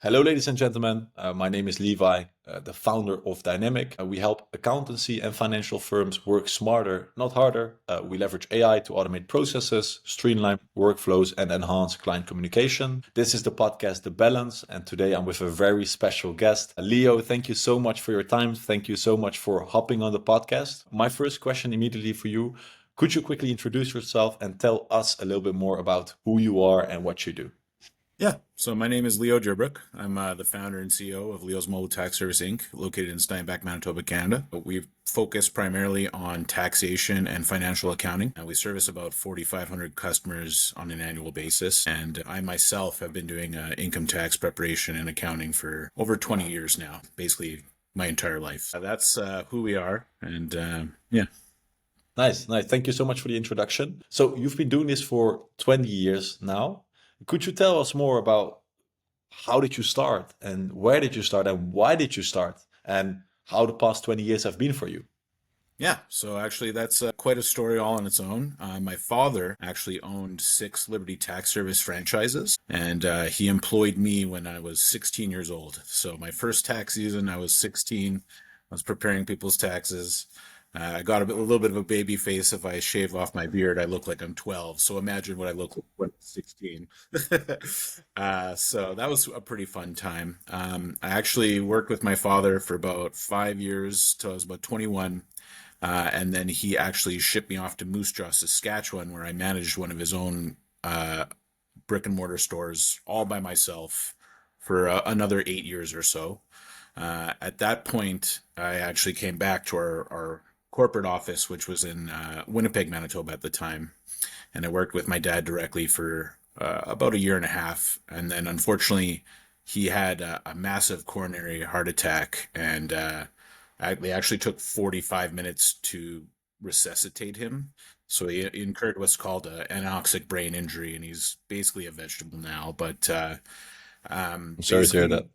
Hello, ladies and gentlemen. My name is Levi, the founder of DynAImc. We help accountancy and financial firms work smarter, not harder. We leverage AI to automate processes, streamline workflows, and enhance client communication. This is the podcast, The Balance, and today I'm with a very special guest. Leo, thank you so much for your time. Thank you so much for hopping on the podcast. My first question immediately for you, could you quickly introduce yourself and tell us a little bit more about who you are and what you do? Yeah, so my name is Leo Deurbrouck. I'm the founder and CEO of Leo's Mobile Tax Service Inc., located in Steinbach, Manitoba, Canada. We focus primarily on taxation and financial accounting. We service about 4,500 customers on an annual basis, and I myself have been doing income tax preparation and accounting for over 20 years now, basically my entire life. That's who we are, and yeah. Nice. Thank you so much for the introduction. So you've been doing this for 20 years now. Could you tell us more about how did you start and where did you start and why did you start and how the past 20 years have been for you? Yeah, so actually, that's quite a story all on its own. My father actually owned 6 Liberty Tax Service franchises, and he employed me when I was 16 years old. So my first tax season, I was 16. I was preparing people's taxes. I got a little bit of a baby face. If I shave off my beard, I look like I'm 12. So imagine what I look like when I'm 16. So that was a pretty fun time. I actually worked with my father for about 5 years till I was about 21. And then he actually shipped me off to Moose Jaw, Saskatchewan, where I managed one of his own brick and mortar stores all by myself for another 8 years or so. At that point, I actually came back to our corporate office, which was in Winnipeg, Manitoba at the time. And I worked with my dad directly for about a year and a half. And then unfortunately, he had a massive coronary heart attack, and they actually took 45 minutes to resuscitate him. So he incurred what's called an anoxic brain injury, and he's basically a vegetable now. But I'm sorry to hear basically, that.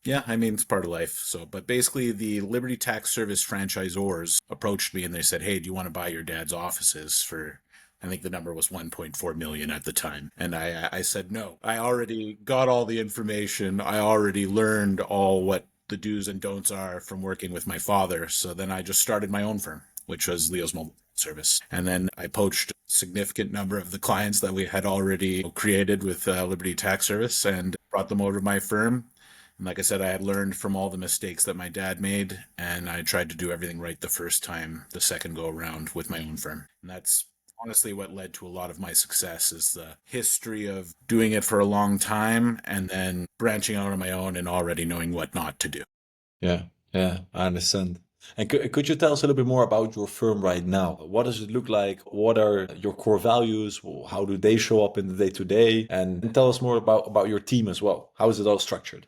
yeah, I mean, it's part of life. So, but basically, the Liberty Tax Service franchisors approached me and they said, "Hey, do you want to buy your dad's offices for?" I think the number was 1.4 million at the time. And I said, no, I already got all the information. I already learned all what the do's and don'ts are from working with my father. So then I just started my own firm, which was Leo's Mobile Service. And then I poached a significant number of the clients that we had already created with Liberty Tax Service and brought them over to my firm. And like I said, I had learned from all the mistakes that my dad made, and I tried to do everything right the first time, the second go around with my own firm. And that's honestly what led to a lot of my success, is the history of doing it for a long time and then branching out on my own and already knowing what not to do. Yeah, yeah, I understand. And could you tell us a little bit more about your firm right now? What does it look like? What are your core values? How do they show up in the day to day? And tell us more about your team as well. How is it all structured?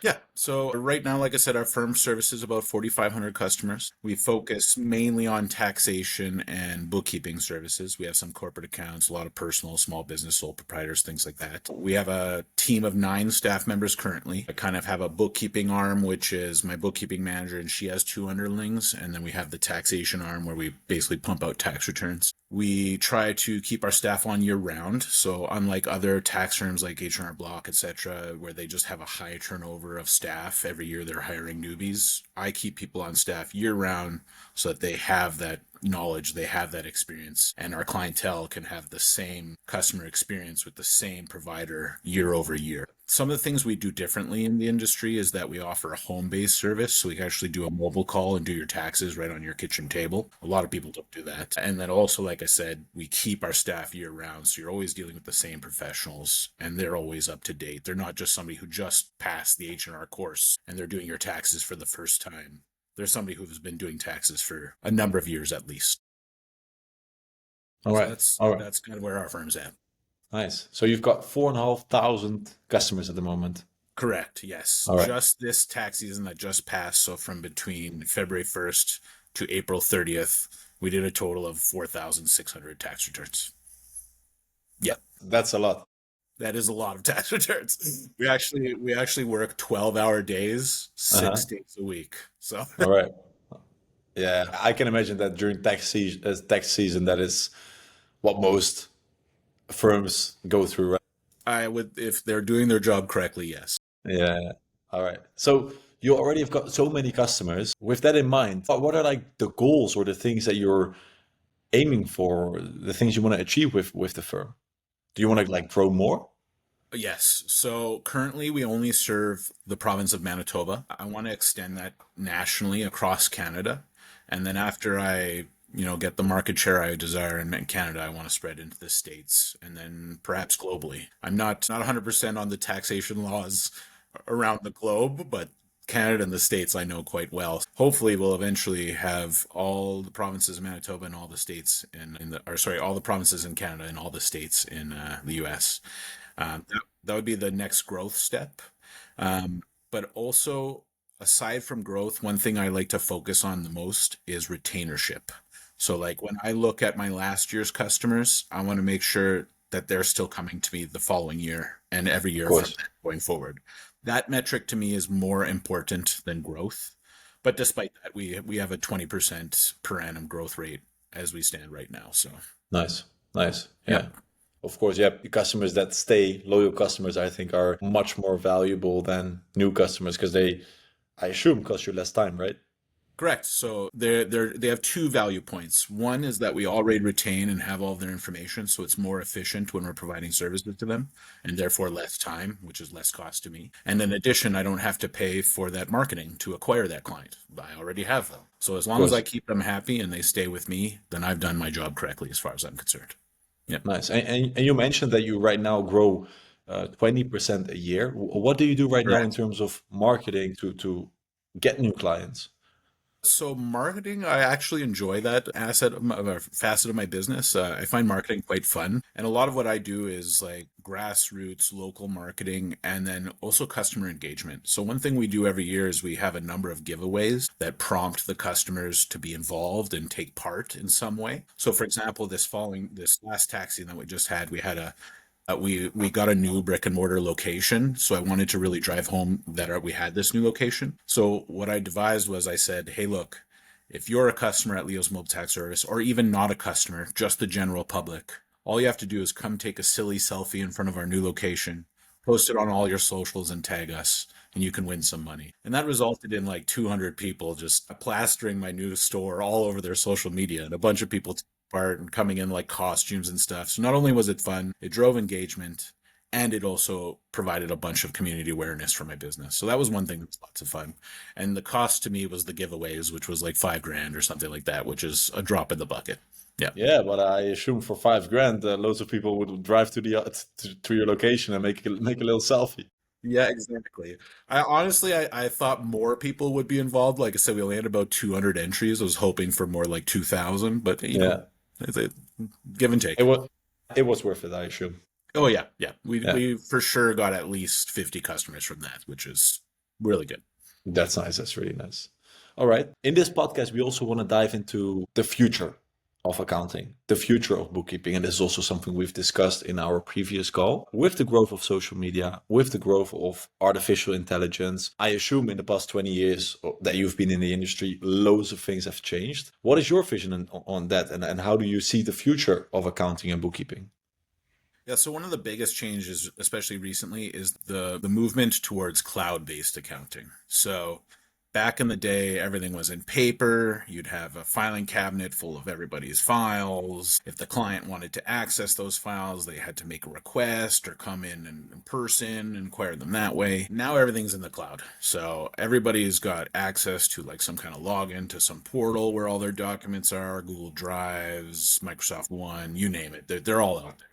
Yeah. So right now, like I said, our firm services about 4,500 customers. We focus mainly on taxation and bookkeeping services. We have some corporate accounts, a lot of personal, small business, sole proprietors, things like that. We have a team of 9 staff members currently. I kind of have a bookkeeping arm, which is my bookkeeping manager, and she has 2 underlings. And then we have the taxation arm where we basically pump out tax returns. We try to keep our staff on year round. So unlike other tax firms like H&R Block, etc., where they just have a high turnover of staff, every year they're hiring newbies, I keep people on staff year round so that they have that knowledge, they have that experience, and our clientele can have the same customer experience with the same provider year over year. Some of the things we do differently in the industry is that we offer a home-based service, so we can actually do a mobile call and do your taxes right on your kitchen table. A lot of people don't do that. And then also, like I said, we keep our staff year round, so you're always dealing with the same professionals, and they're always up to date. They're not just somebody who just passed the H&R course and they're doing your taxes for the first time. There's somebody who's been doing taxes for a number of years at least. All So right. that's All right. that's kind of where our firm's at. Nice. So you've got 4,500 customers at the moment. Correct. Yes. All right. Just this tax season that just passed. So from between February 1st to April 30th, we did a total of 4,600 tax returns. Yeah. That's a lot. That is a lot of tax returns. We actually work 12-hour days, Uh-huh. 6 days a week. So All right. Yeah, I can imagine that during tax season, that is what most firms go through, right? I would, if they're doing their job correctly, yes. Yeah. All right. So you already have got so many customers. With that in mind, what are like the goals or the things that you're aiming for, or the things you want to achieve with the firm? Do you want to like grow more? Yes. So currently we only serve the province of Manitoba. I want to extend that nationally across Canada. And then after I, get the market share I desire in Canada, I want to spread into the States and then perhaps globally. I'm not 100% on the taxation laws around the globe, but Canada and the States I know quite well. Hopefully we'll eventually have all the provinces in Manitoba and all the states all the provinces in Canada and all the states in the US. That would be the next growth step. But also, aside from growth, one thing I like to focus on the most is retainership. So, like when I look at my last year's customers, I want to make sure that they're still coming to me the following year and every Of year from course. that going forward. That metric to me is more important than growth. But despite that, we have a 20% per annum growth rate as we stand right now. So, Nice. Nice. yeah. Yeah. Of course, yeah, the customers that stay, loyal customers, I think are much more valuable than new customers because they, I assume, cost you less time, right? Correct. So they have two value points. One is that we already retain and have all of their information, so it's more efficient when we're providing services to them, and therefore less time, which is less cost to me. And in addition, I don't have to pay for that marketing to acquire that client. I already have them. So as Of long as I course. keep them happy and they stay with me, then I've done my job correctly as far as I'm concerned. Yeah. Nice. And you mentioned that you right now grow 20% a year. What do you do right now in Correct. terms of marketing to get new clients? So marketing, I actually enjoy that facet of my business. I find marketing quite fun, and a lot of what I do is like grassroots local marketing, and then also customer engagement. So one thing we do every year is we have a number of giveaways that prompt the customers to be involved and take part in some way. So for example, this last taxi that we just had, we got a new brick and mortar location, so I wanted to really drive home that we had this new location. So what I devised was I said, "Hey, look, if you're a customer at Leo's Mobile Tax Service, or even not a customer, just the general public, all you have to do is come take a silly selfie in front of our new location, post it on all your socials, and tag us." And you can win some money. And that resulted in like 200 people just plastering my new store all over their social media, and a bunch of people part and coming in like costumes and stuff. So not only was it fun, it drove engagement and it also provided a bunch of community awareness for my business. So that was one thing that was lots of fun. And the cost to me was the giveaways, which was like 5 grand or something like that, which is a drop in the bucket. Yeah. Yeah, but I assume for 5 grand, loads of people would drive to the to your location and make a little selfie. Yeah, exactly. I thought more people would be involved. Like I said, we only had about 200 entries. I was hoping for more like 2,000, but Yeah, it's a give and it take. was worth it, I assume. Oh yeah, yeah. We Yeah. we for sure got at least 50 customers from that, which is really good. That's nice. That's really nice. All right. In this podcast, we also want to dive into the future of accounting, the future of bookkeeping. And this is also something we've discussed in our previous call. With the growth of social media, with the growth of artificial intelligence, I assume in the past 20 years that you've been in the industry, loads of things have changed. What is your vision on that? And how do you see the future of accounting and bookkeeping? Yeah, so one of the biggest changes, especially recently, is the movement towards cloud-based accounting. So back in the day, everything was in paper. You'd have a filing cabinet full of everybody's files. If the client wanted to access those files, they had to make a request or come in person, inquire them that way. Now everything's in the cloud. So everybody's got access to like some kind of login to some portal where all their documents are, Google Drives, Microsoft One, you name it. They're all out there.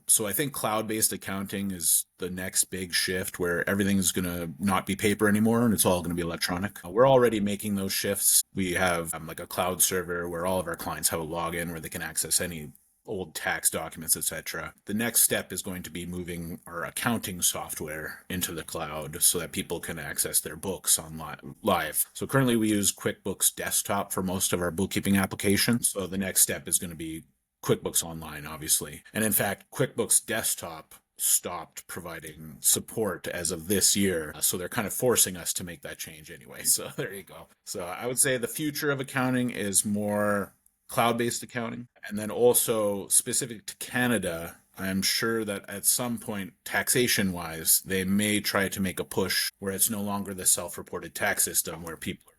So I think cloud-based accounting is the next big shift where everything's going to not be paper anymore and it's all going to be electronic. We're already making those shifts. We have like a cloud server where all of our clients have a login where they can access any old tax documents, etc. The next step is going to be moving our accounting software into the cloud so that people can access their books online live. So currently we use QuickBooks Desktop for most of our bookkeeping applications. So the next step is going to be QuickBooks Online, obviously. And in fact, QuickBooks Desktop stopped providing support as of this year. So they're kind of forcing us to make that change anyway. So there you go. So I would say the future of accounting is more cloud-based accounting. And then also specific to Canada, I'm sure that at some point, taxation wise, they may try to make a push where it's no longer the self-reported tax system where people are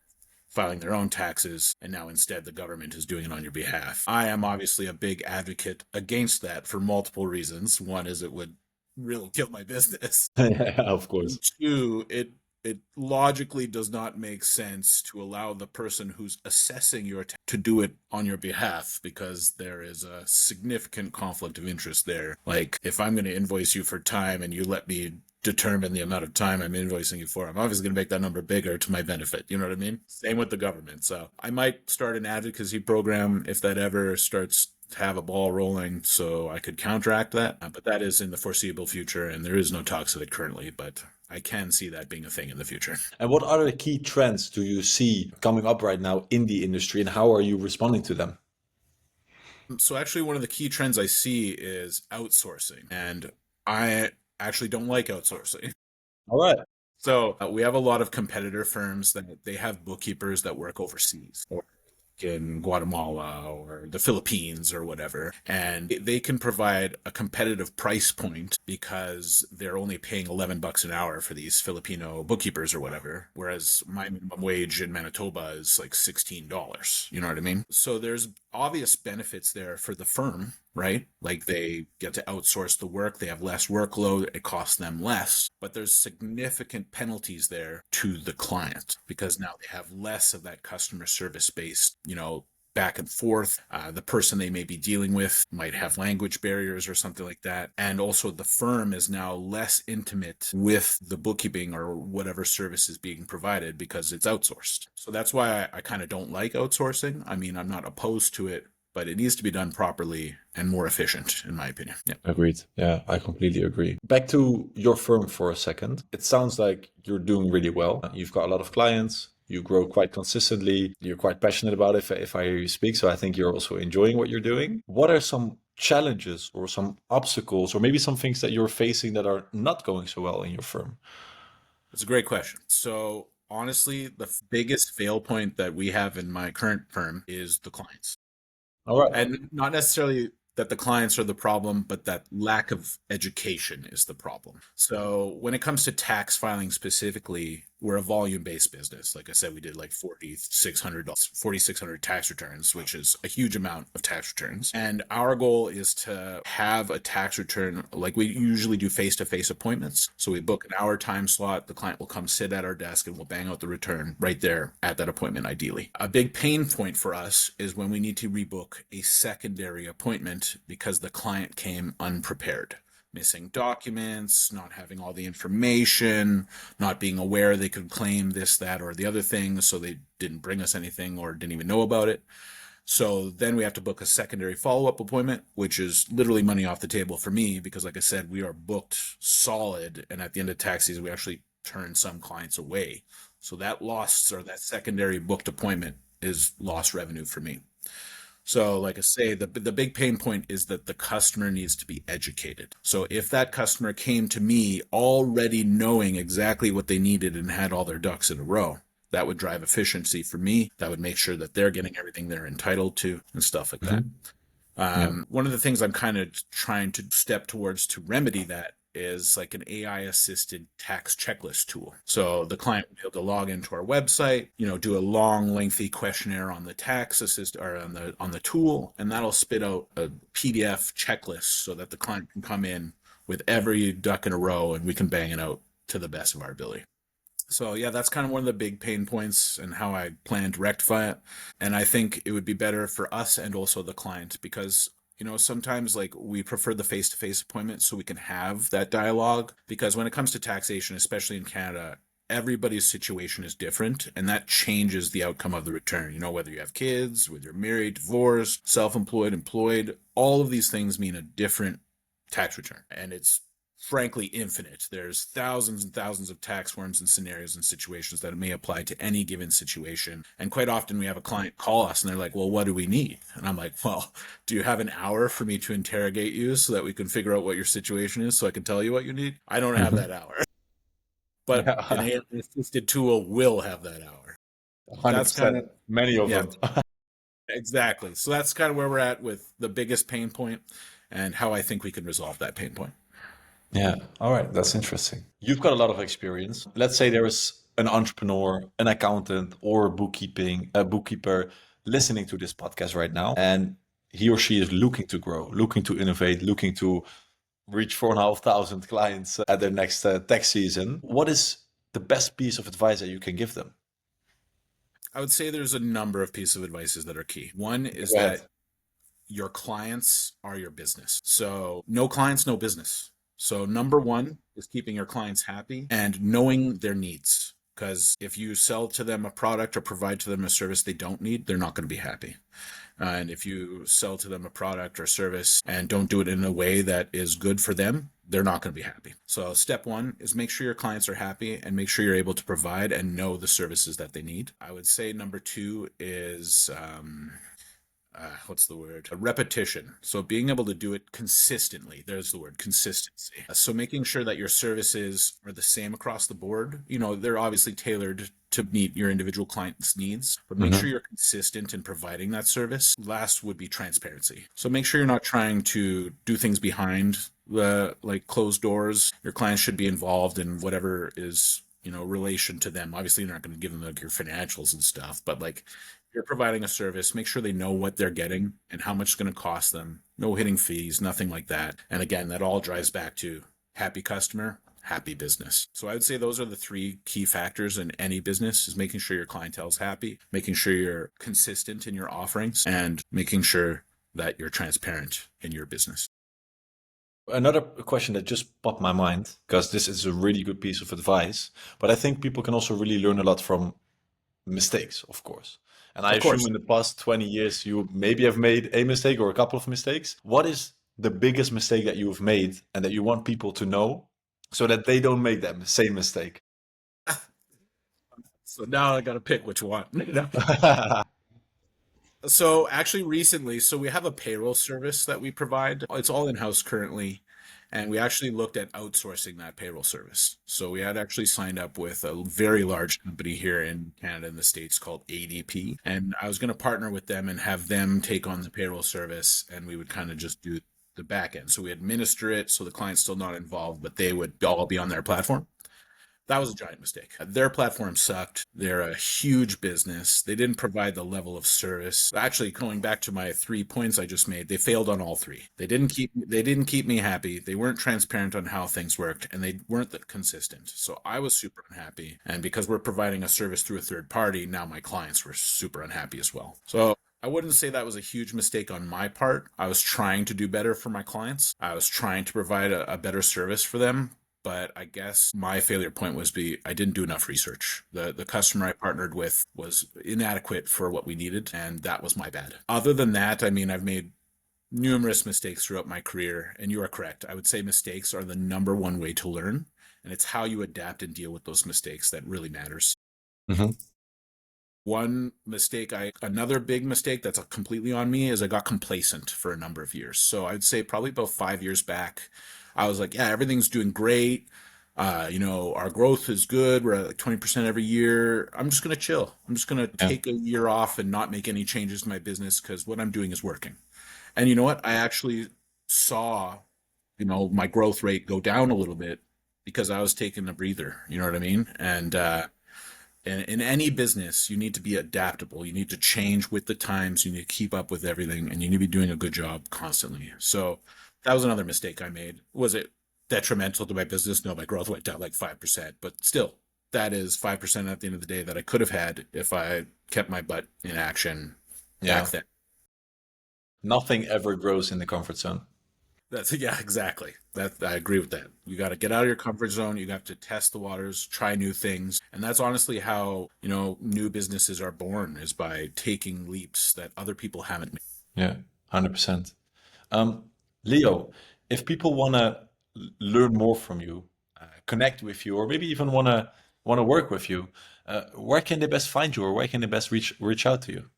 filing their own taxes, and now instead the government is doing it on your behalf. I am obviously a big advocate against that for multiple reasons. One is it would really kill my business. Yeah, of course. Two, it logically does not make sense to allow the person who's assessing your to do it on your behalf, because there is a significant conflict of interest there. Like, if I'm going to invoice you for time and you let me determine the amount of time I'm invoicing you for, I'm obviously going to make that number bigger to my benefit. You know what I mean? Same with the government. So I might start an advocacy program if that ever starts to have a ball rolling, so I could counteract that. But that is in the foreseeable future, and there is no talks of it currently, but I can see that being a thing in the future. And what other key trends do you see coming up right now in the industry, and how are you responding to them? So actually, one of the key trends I see is outsourcing, and I actually don't like outsourcing. All right. So we have a lot of competitor firms that they have bookkeepers that work overseas, or in Guatemala or the Philippines or whatever, and they can provide a competitive price point because they're only paying $11 an hour for these Filipino bookkeepers or whatever, whereas my minimum wage in Manitoba is like $16. You know what I mean? So there's obvious benefits there for the firm, right? Like, they get to outsource the work, they have less workload, it costs them less, but there's significant penalties there to the client because now they have less of that customer service based, back and forth. The person they may be dealing with might have language barriers or something like that. And also the firm is now less intimate with the bookkeeping or whatever service is being provided because it's outsourced. So that's why I kind of don't like outsourcing. I mean, I'm not opposed to it, but it needs to be done properly and more efficient, in my opinion. Yeah. Agreed. Yeah, I completely agree. Back to your firm for a second. It sounds like you're doing really well. You've got a lot of clients. You grow quite consistently. You're quite passionate about it, if I hear you speak. So I think you're also enjoying what you're doing. What are some challenges or some obstacles or maybe some things that you're facing that are not going so well in your firm? That's a great question. So honestly, the biggest fail point that we have in my current firm is the clients. All right. And not necessarily that the clients are the problem, but that lack of education is the problem. So when it comes to tax filing specifically, we're a volume-based business. Like I said, we did like 4,600 tax returns, which is a huge amount of tax returns. And our goal is to have a tax return, like we usually do face-to-face appointments. So we book an hour time slot. The client will come sit at our desk and we'll bang out the return right there at that appointment, ideally. A big pain point for us is when we need to rebook a secondary appointment because the client came unprepared. Missing documents, not having all the information, not being aware they could claim this, that, or the other thing, so they didn't bring us anything or didn't even know about it. So then we have to book a secondary follow-up appointment, which is literally money off the table for me because, like I said, we are booked solid, and at the end of tax season, we actually turn some clients away. So that lost, or that secondary booked appointment, is lost revenue for me. So like I say, the big pain point is that the customer needs to be educated. So if that customer came to me already knowing exactly what they needed and had all their ducks in a row, that would drive efficiency for me. That would make sure that they're getting everything they're entitled to and stuff like that. Yeah. One of the things I'm kind of trying to step towards to remedy that is like an AI assisted tax checklist tool. So the client will be able to log into our website, do a long, lengthy questionnaire on the tax assist or on the tool, and that'll spit out a PDF checklist so that the client can come in with every duck in a row and we can bang it out to the best of our ability. So yeah, that's kind of one of the big pain points and how I plan to rectify it. And I think it would be better for us and also the client because sometimes like we prefer the face-to-face appointment so we can have that dialogue because when it comes to taxation, especially in Canada, everybody's situation is different and that changes the outcome of the return. Whether you have kids, whether you're married, divorced, self-employed, employed, all of these things mean a different tax return. And it's frankly infinite. There's thousands and thousands of tax forms and scenarios and situations that may apply to any given situation. And quite often we have a client call us and they're like, well, what do we need? And I'm like, well, do you have an hour for me to interrogate you so that we can figure out what your situation is so I can tell you what you need? I don't have that hour. But an AI-assisted tool will have that hour. 100%. That's kind of many of them. Exactly. So that's kind of where we're at with the biggest pain point. and how I think we can resolve that pain point. Yeah. All right. That's interesting. You've got a lot of experience. Let's say there is an entrepreneur, an accountant, or a bookkeeper listening to this podcast right now, and he or she is looking to grow, looking to innovate, looking to reach 4,500 clients at their next tax season. What is the best piece of advice that you can give them? I would say there's a number of pieces of advices that are key. One is Go ahead. that your clients are your business. So no clients, no business. So number one is keeping your clients happy and knowing their needs. Because if you sell to them a product or provide to them a service they don't need, they're not going to be happy. And if you sell to them a product or service and don't do it in a way that is good for them, they're not going to be happy. So step one is make sure your clients are happy and make sure you're able to provide and know the services that they need. I would say number two is what's the word? A repetition. So being able to do it consistently. There's the word, consistency. So making sure that your services are the same across the board. You know, they're obviously tailored to meet your individual client's needs, but make sure you're consistent in providing that service. Last would be transparency. So make sure you're not trying to do things behind the like closed doors. Your clients should be involved in whatever is, you know, relation to them. Obviously, you're not going to give them like your financials and stuff, but like if you're providing a service, make sure they know what they're getting and how much it's going to cost them. No hitting fees, nothing like that. And again, that all drives back to happy customer, happy business. So I would say those are the three key factors in any business: is making sure your clientele is happy, making sure you're consistent in your offerings, and making sure that you're transparent in your business. Another question that just popped my mind, because this is a really good piece of advice, but I think people can also really learn a lot from mistakes, of course. And I Of assume course. in the past 20 years, you maybe have made a mistake or a couple of mistakes. What is the biggest mistake that you have made and that you want people to know so that they don't make that same mistake? So now I got to pick which one. So actually recently, so we have a payroll service that we provide. It's all in-house currently, and we actually looked at outsourcing that payroll service. So we had actually signed up with a very large company here in Canada and the States called ADP, and I was going to partner with them and have them take on the payroll service, and we would kind of just do the back end. So we administer it, so the client's still not involved, but they would all be on their platform. That was a giant mistake. Their platform sucked. They're a huge business. They didn't provide the level of service. Actually, going back to my 3 points I just made, they failed on all three. They didn't keep me happy. They weren't transparent on how things worked, and they weren't that consistent. So I was super unhappy. And because we're providing a service through a third party, now my clients were super unhappy as well. So I wouldn't say that was a huge mistake on my part. I was trying to do better for my clients. I was trying to provide a better service for them, but I guess my failure point was I didn't do enough research. The customer I partnered with was inadequate for what we needed, and that was my bad. Other than that, I mean, I've made numerous mistakes throughout my career, and you are correct. I would say mistakes are the number one way to learn, and it's how you adapt and deal with those mistakes that really matters. Mhm. Another big mistake that's completely on me is I got complacent for a number of years. So I'd say probably about 5 years back, I was like, yeah, everything's doing great. Our growth is good. We're at like 20% every year. I'm just going to chill. I'm just going to Yeah. take a year off and not make any changes to my business because what I'm doing is working. And you know what? I actually saw, my growth rate go down a little bit because I was taking a breather. You know what I mean? And in any business, you need to be adaptable. You need to change with the times. You need to keep up with everything, and you need to be doing a good job constantly. So that was another mistake I made. Was it detrimental to my business? No, my growth went down like 5%, but still, that is 5% at the end of the day that I could have had if I kept my butt in action back Yeah. then. Nothing ever grows in the comfort zone. Yeah, exactly. That I agree with that. You got to get out of your comfort zone. You got to test the waters, try new things, and that's honestly how new businesses are born, is by taking leaps that other people haven't made. Yeah, 100%. Um, Leo, if people want to learn more from you, connect with you, or maybe even want to work with you, where can they best find you, or where can they best reach out to you?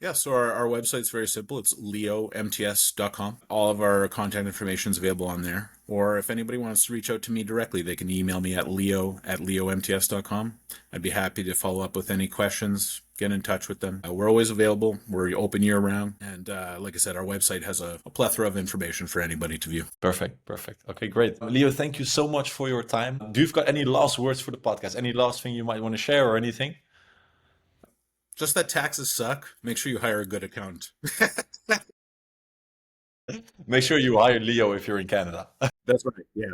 Yeah, so our website's very simple. It's leomts.com. All of our contact information is available on there. Or if anybody wants to reach out to me directly, they can email me at leo@leomts.com. I'd be happy to follow up with any questions, get in touch with them. We're always available. We're open year round. And like I said, our website has a plethora of information for anybody to view. Perfect. Okay, great. Leo, thank you so much for your time. Do you've got any last words for the podcast? Any last thing you might want to share or anything? Just that taxes suck. Make sure you hire a good accountant. Make sure you hire Leo if you're in Canada. That's right. Yeah.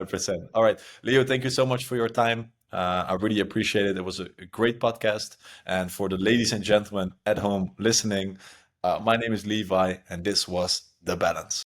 100%. All right. Leo, thank you so much for your time. I really appreciate it. It was a great podcast. And for the ladies and gentlemen at home listening, my name is Levi, and this was The Balance.